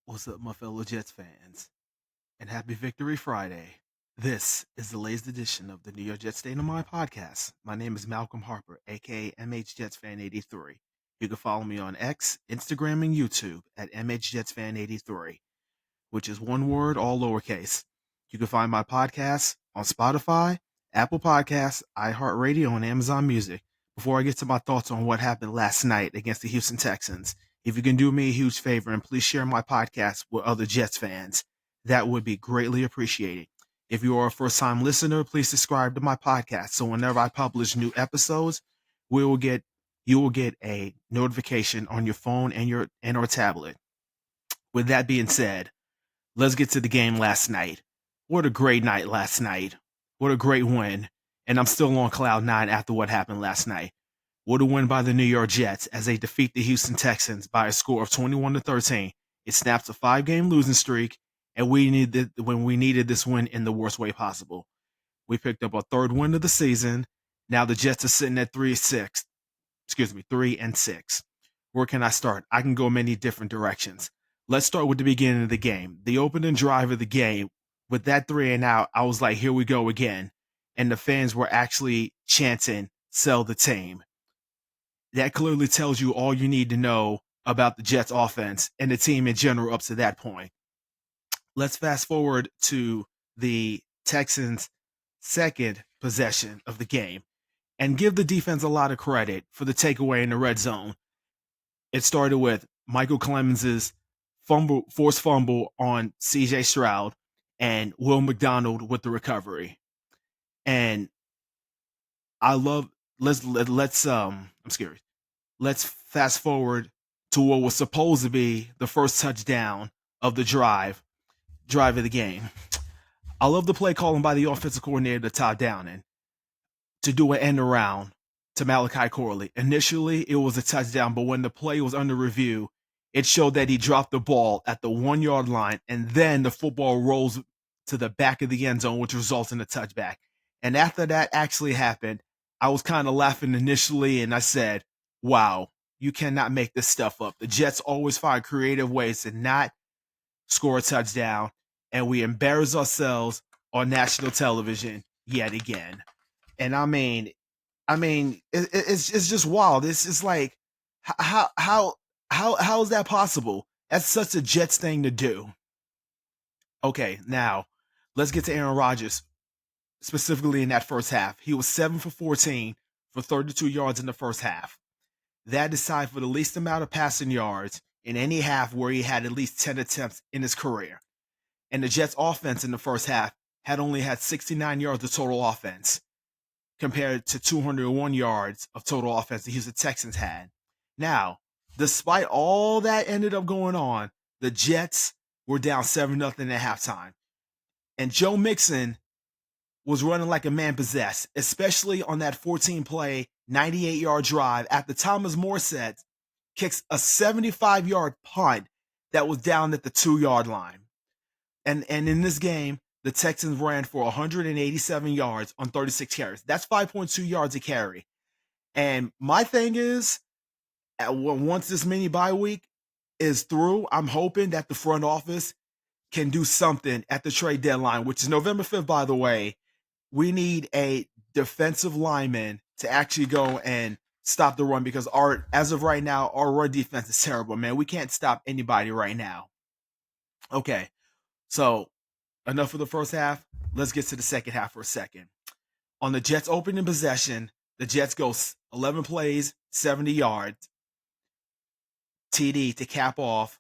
What's up, my fellow Jets fans? And happy Victory Friday. This is the latest edition of the New York Jets State of Mind podcast. My name is Malcolm Harper, aka MH Jets Fan 83. You can follow me on X, Instagram, and YouTube at MH Jets Fan 83, which is one word, all lowercase. You can find my podcast on Spotify, Apple Podcasts, iHeartRadio, and Amazon Music. Before I get to my thoughts on what happened last night against the Houston Texans, if you can do me a huge favor and please share my podcast with other Jets fans, that would be greatly appreciated. If you are a first-time listener, please subscribe to my podcast so whenever I publish new episodes, you will get a notification on your phone and or tablet. With that being said, let's get to the game last night. What a great night last night. What a great win. And I'm still on cloud nine after what happened last night. What a win by the New York Jets as they defeat the Houston Texans by a score of 21-13. It snaps a 5-game losing streak, and we needed this win in the worst way possible. We picked up a third win of the season. Now the Jets are sitting at 3-6. 3-6. Where can I start? I can go many different directions. Let's start with the beginning of the game. The opening drive of the game, with that 3 and out, I was like, here we go again. And the fans were actually chanting, sell the team. That clearly tells you all you need to know about the Jets offense and the team in general up to that point. Let's fast forward to the Texans' second possession of the game and give the defense a lot of credit for the takeaway in the red zone. It started with Michael Clemens's forced fumble on C.J. Stroud and Will McDonald with the recovery. And I love I'm scared. Let's fast forward to what was supposed to be the first touchdown of the drive of the game. I love the play calling by the offensive coordinator, Todd Downing, to do an end around to Malachi Corley. Initially, it was a touchdown, but when the play was under review, it showed that he dropped the ball at the 1-yard line, and then the football rolls to the back of the end zone, which results in a touchback. And after that actually happened, I was kind of laughing initially, and I said, wow, you cannot make this stuff up. The Jets always find creative ways to not score a touchdown, and we embarrass ourselves on national television yet again. And it's just wild. It's like how is that possible? That's such a Jets thing to do. Okay, now let's get to Aaron Rodgers specifically in that first half. He was 7 for 14 for 32 yards in the first half. That is tied for the least amount of passing yards in any half where he had at least 10 attempts in his career. And the Jets offense in the first half had only had 69 yards of total offense compared to 201 yards of total offense the Houston Texans had. Now, despite all that ended up going on, the Jets were down 7-0 at halftime. And Joe Mixon was running like a man possessed, especially on that 14-play, 98-yard drive after Thomas Morstead kicks a 75-yard punt that was down at the 2-yard line. And in this game, the Texans ran for 187 yards on 36 carries. That's 5.2 yards a carry. And my thing is, once this mini bye week is through, I'm hoping that the front office can do something at the trade deadline, which is November 5th, by the way. We need a defensive lineman to actually go and stop the run because as of right now, our run defense is terrible, man. We can't stop anybody right now. Okay, so enough for the first half. Let's get to the second half for a second. On the Jets' opening possession, the Jets go 11 plays, 70 yards, TD to cap off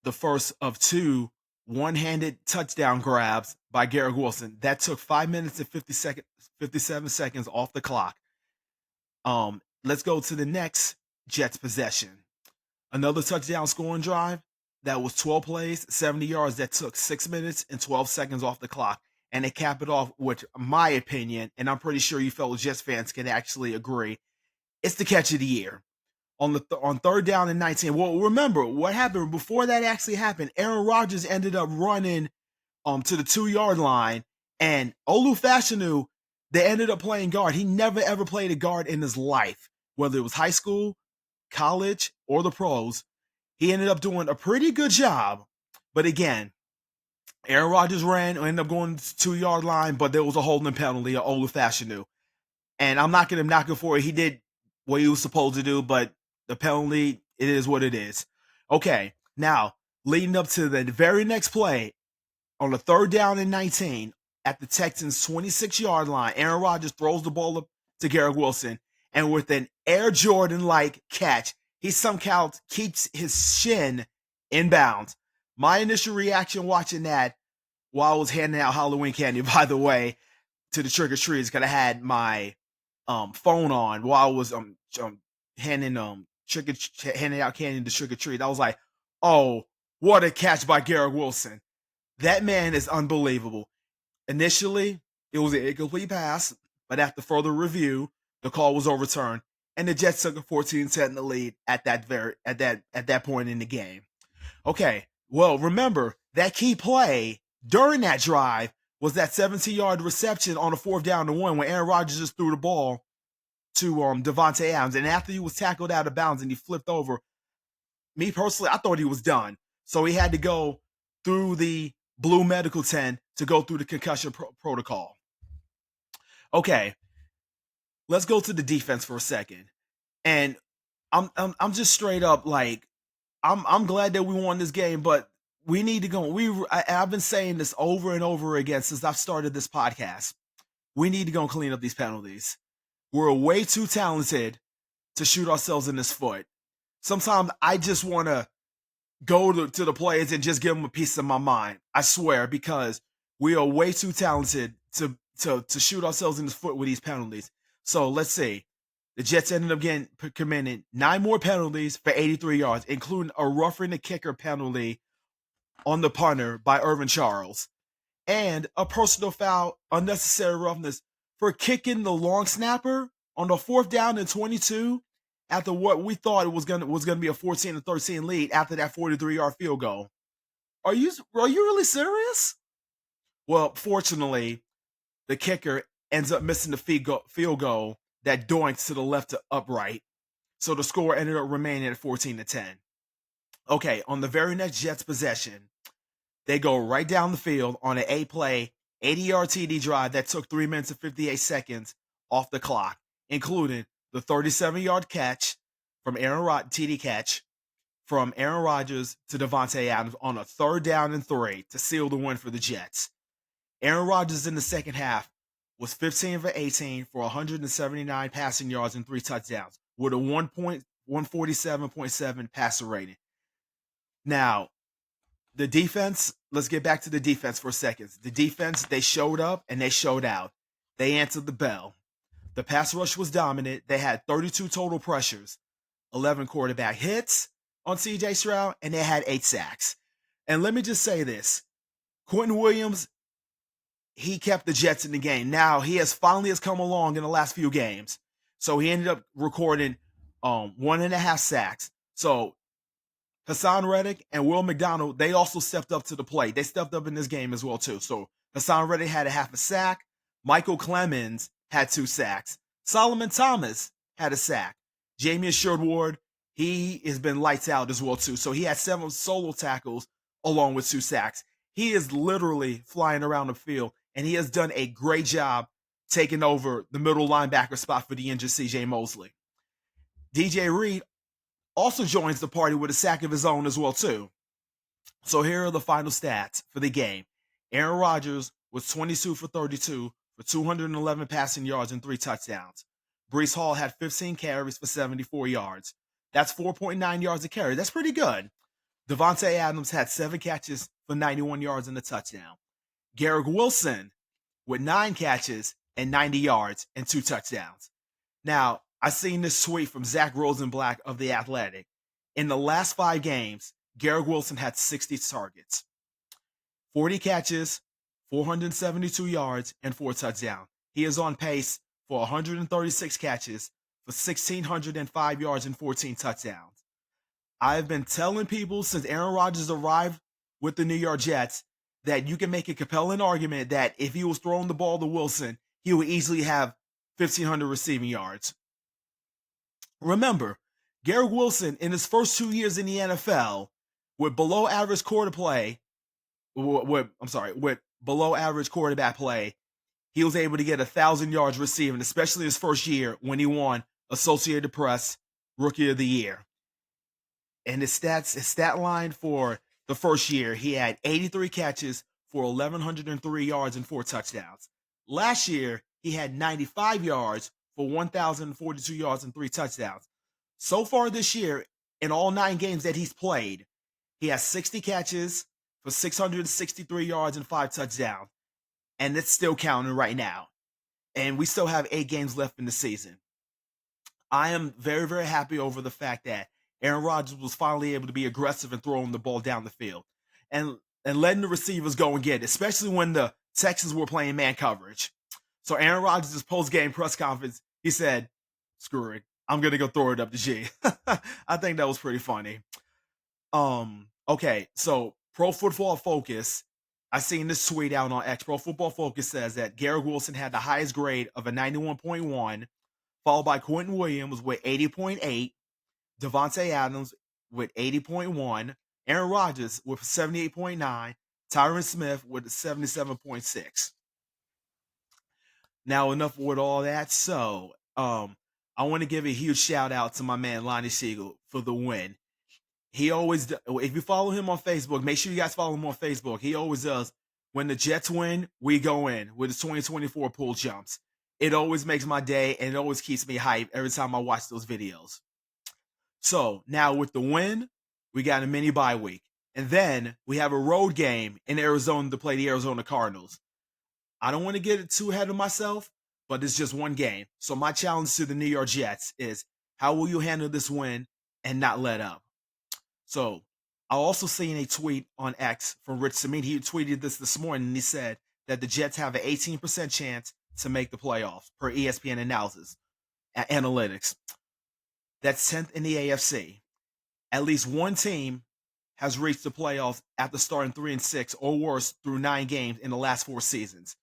the first of 2 one-handed touchdown grabs by Garrett Wilson. That took 5 minutes and 57 seconds off the clock. Let's go to the next Jets possession. Another touchdown scoring drive that was 12 plays, 70 yards that took 6 minutes and 12 seconds off the clock. And they cap it off with my opinion, and I'm pretty sure you fellow Jets fans can actually agree, it's the catch of the year. On third down and 19. Well, remember what happened before that actually happened. Aaron Rodgers ended up running to the 2-yard line, and Olu Fashanu, they ended up playing guard. He never ever played a guard in his life, whether it was high school, college, or the pros. He ended up doing a pretty good job But again, Aaron Rodgers ended up going to the 2 yard line, but there was a holding penalty, an old-fashioned. And I'm not going to knock him for it. He did what he was supposed to do, but the penalty, it is what it is. Okay, now, leading up to the very next play, on the 3rd down and 19, at the Texans' 26-yard line, Aaron Rodgers throws the ball up to Garrett Wilson, and with an Air Jordan-like catch, he somehow keeps his shin in bounds. My initial reaction watching that, while I was handing out Halloween candy, by the way, to the trick-or-treaters, because I had my phone on while I was handing handing out candy to trick-or-treat. I was like, oh, what a catch by Garrett Wilson. That man is unbelievable. Initially, it was an incomplete pass, but after further review, the call was overturned, and the Jets took a 14-10 in the lead at that point in the game. Okay, well, remember that key play during that drive was that 17-yard reception on a 4th down and 1 when Aaron Rodgers just threw the ball to Davante Adams, and after he was tackled out of bounds and he flipped over, me personally, I thought he was done. So he had to go through the blue medical tent to go through the concussion protocol. Okay, let's go to the defense for a second. And I'm just straight up like, I'm glad that we won this game, but we need to go. I've been saying this over and over again since I've started this podcast. We need to go and clean up these penalties. We're way too talented to shoot ourselves in this foot. Sometimes I just want to go to the players and just give them a piece of my mind. I swear, because we are way too talented to shoot ourselves in the foot with these penalties. So let's see. The Jets ended up committing 9 more penalties for 83 yards, including a roughing the kicker penalty on the punter by Irvin Charles, and a personal foul, unnecessary roughness, for kicking the long snapper on the 4th down and 22 after what we thought it was gonna be a 14-13 lead after that 43-yard field goal. Are you really serious? Well, fortunately, the kicker ends up missing the field goal that doinks to the left to upright. So the score ended up remaining at 14-10. Okay, on the very next Jets possession, they go right down the field on an 8-play, 80-yard TD drive that took 3 minutes and 58 seconds off the clock, including the 37-yard catch from TD catch from Aaron Rodgers to Davante Adams on a 3rd down and 3 to seal the win for the Jets. Aaron Rodgers in the second half was 15 for 18 for 179 passing yards and 3 touchdowns with a 147.7 passer rating. Now, the defense, let's get back to the defense for a second. The defense, they showed up and they showed out. They answered the bell. The pass rush was dominant. They had 32 total pressures, 11 quarterback hits on C.J. Stroud, and they had 8 sacks. And let me just say this. Quentin Williams, he kept the Jets in the game. Now, he finally has come along in the last few games. So he ended up recording 1.5 sacks. So Hassan Reddick and Will McDonald, they also stepped up to the plate. They stepped up in this game as well, too. So Hassan Reddick had a 0.5 sack. Michael Clemens had 2 sacks. Solomon Thomas had a sack. Jamie Sherwood, he has been lights out as well, too. So he had 7 solo tackles along with 2 sacks. He is literally flying around the field, and he has done a great job taking over the middle linebacker spot for the injured C.J. Mosley. DJ Reed also joins the party with a sack of his own as well, too. So here are the final stats for the game. Aaron Rodgers was 22 for 32 for 211 passing yards and 3 touchdowns. Breece Hall had 15 carries for 74 yards. That's 4.9 yards a carry. That's pretty good. Davante Adams had 7 catches for 91 yards and a touchdown. Garrett Wilson with 9 catches and 90 yards and 2 touchdowns. Now, I seen this tweet from Zach Rosenblatt of The Athletic. In the last 5 games, Garrett Wilson had 60 targets, 40 catches, 472 yards, and 4 touchdowns. He is on pace for 136 catches for 1,605 yards and 14 touchdowns. I've been telling people since Aaron Rodgers arrived with the New York Jets that you can make a compelling argument that if he was throwing the ball to Wilson, he would easily have 1,500 receiving yards. Remember, Garrett Wilson, in his first 2 years in the NFL, with below average quarter play, with below average quarterback play, he was able to get 1,000 yards receiving, especially his first year when he won Associated Press Rookie of the Year. And his stat line for the first year, he had 83 catches for 1,103 yards and 4 touchdowns. Last year, he had 95 yards for 1,042 yards and 3 touchdowns. So far this year, in all 9 games that he's played, he has 60 catches for 663 yards and 5 touchdowns. And it's still counting right now. And we still have 8 games left in the season. I am very, very happy over the fact that Aaron Rodgers was finally able to be aggressive and throwing the ball down the field and letting the receivers go and get it, especially when the Texans were playing man coverage. So Aaron Rodgers' post-game press conference, he said, screw it, I'm going to go throw it up to G. I think that was pretty funny. Okay, so Pro Football Focus, I seen this tweet out on X. Pro Football Focus says that Garrett Wilson had the highest grade of a 91.1, followed by Quentin Williams with 80.8, Devontae Adams with 80.1, Aaron Rodgers with 78.9, Tyron Smith with 77.6. Now, enough with all that. So, I want to give a huge shout out to my man Lonnie Siegel for the win. He always, if you follow him on Facebook, make sure you guys follow him on Facebook. He always does. When the Jets win, we go in with his 2024 pool jumps. It always makes my day, and it always keeps me hyped every time I watch those videos. So now with the win, we got a mini bye week. And then we have a road game in Arizona to play the Arizona Cardinals. I don't want to get too ahead of myself, but it's just one game. So my challenge to the New York Jets is, how will you handle this win and not let up? So I also seen a tweet on X from Rich Samin. He tweeted this morning, and he said that the Jets have an 18% chance to make the playoffs per ESPN analytics. That's 10th in the AFC. At least one team has reached the playoffs after starting 3-6 or worse through 9 games in the last 4 seasons.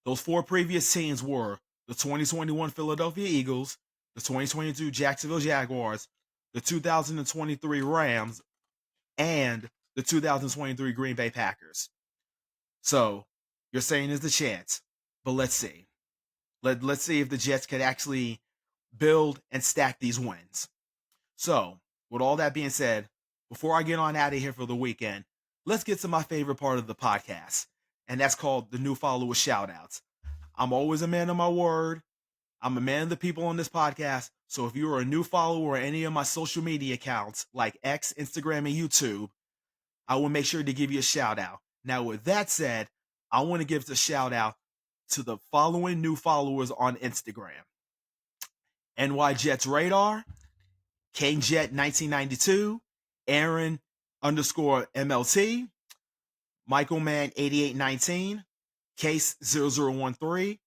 Those 4 previous teams were the 2021 Philadelphia Eagles, the 2022 Jacksonville Jaguars, the 2023 Rams, and the 2023 Green Bay Packers. So you're saying there's a chance, but let's see. Let's see if the Jets can actually build and stack these wins. So, with all that being said, before I get on out of here for the weekend, let's get to my favorite part of the podcast, and that's called the new follower shoutouts. I'm always a man of my word. I'm a man of the people on this podcast. So if you are a new follower on any of my social media accounts like X, Instagram, and YouTube, I will make sure to give you a shout out. Now, with that said, I want to give the shout out to the following new followers on Instagram: NY Jets Radar, King Jet 1992, Aaron _MLT, Michael Man 8819, Case 0013,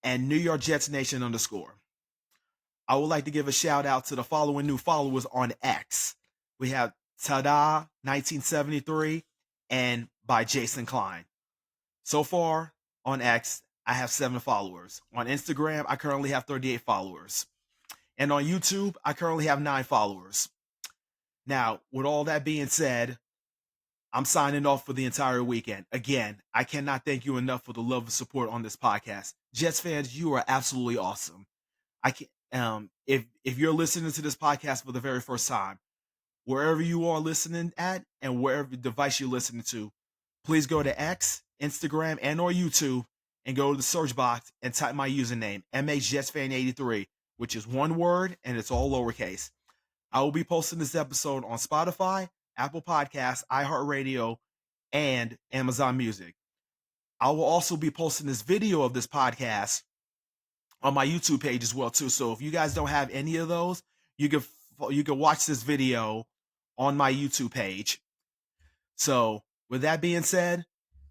and New York Jets Nation _ I would like to give a shout out to the following new followers on X. We have Tada 1973 and by Jason Klein. So far on X, I have 7 followers. On Instagram, I currently have 38 followers. And on YouTube, I currently have 9 followers. Now, with all that being said, I'm signing off for the entire weekend. Again, I cannot thank you enough for the love and support on this podcast. Jets fans, you are absolutely awesome. If you're listening to this podcast for the very first time, wherever you are listening at and wherever device you're listening to, please go to X, Instagram, and or YouTube and go to the search box and type my username, MHJetsFan83, which is one word and it's all lowercase. I will be posting this episode on Spotify, Apple Podcasts, iHeartRadio, and Amazon Music. I will also be posting this video of this podcast on my YouTube page as well too. So if you guys don't have any of those, you can watch this video on my YouTube page. So with that being said,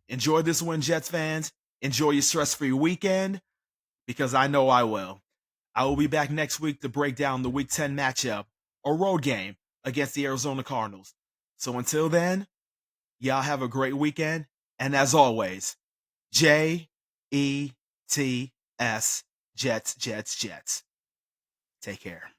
enjoy this one, Jets fans. Enjoy your stress-free weekend, because I know I will. I will be back next week to break down the Week 10 matchup or road game against the Arizona Cardinals. So until then, y'all have a great weekend. And as always, JETS, Jets, Jets, Jets. Take care.